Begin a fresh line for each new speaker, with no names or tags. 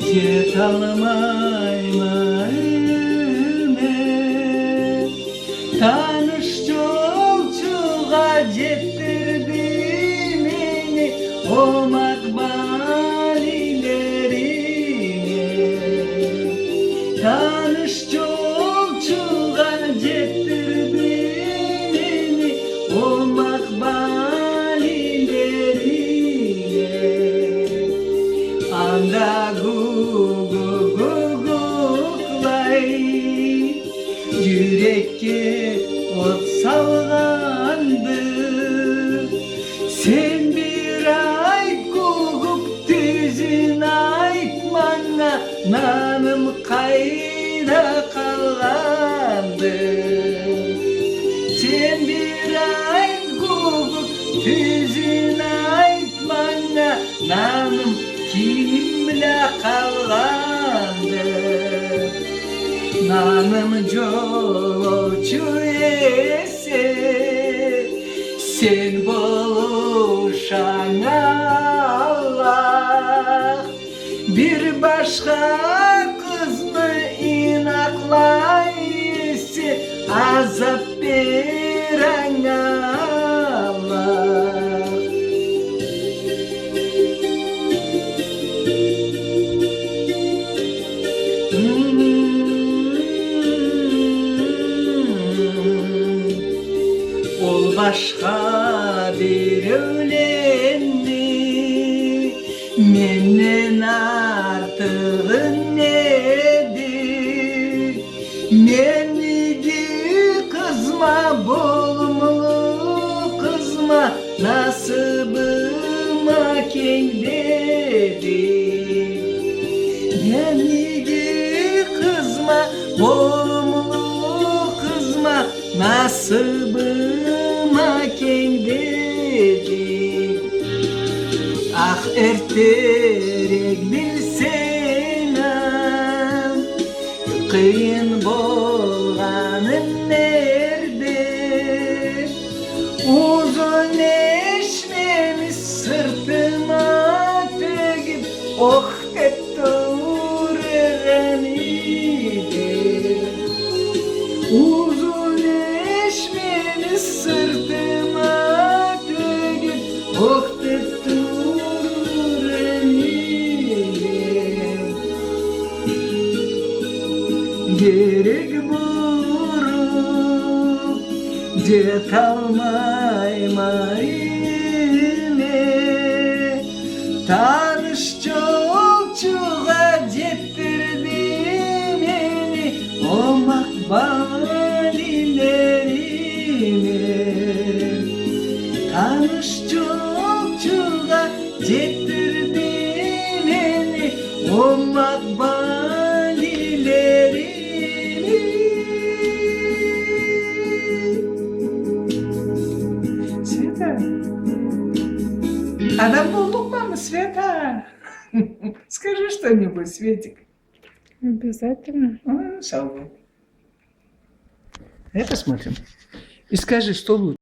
Жеталмаймын таныш жолчуга жетtirdi meni o makbalilerine. Tanış yolcuğa jettirdi meni o makbalilerine. Anda guguguglay yürekке ot salgandı. Sen bir ayt gugup tüzün aytmana, nanım kayda kalgandı. Sen bir ayt gugup tüzün aytmana, nanım kimle kalgandı. Nanım jolcu ese, sen boluşan Allah. Bir başka kız mı inaklayısı, azap veren Allah. Ol başka bir ölenni, menden artığın nedir? Menigi kızma, bolumlu kızma, nasibıma keng dedi. Menigi kızma, bolumlu kızma, nasibıma keng dedi. Ah erterek bilsem, kıyın bolganın nerede? Uzun eşmemiz sırtıma tegip, oh etti uğrayan idi. Uzun eşmemiz sırtıma tegip, oh etti uğrayan idi. Gerek burup jetalmaymayne, tanış yolcuğa jettirdi meni o makbalilerine. Tanış yolcuğa jettirdi meni o makbalilerine. Света, адам bulduk mu Света? Скажи что-нибудь, Светик.
Обязательно.
Шалва. Это смотрим. И скажи, что лучше.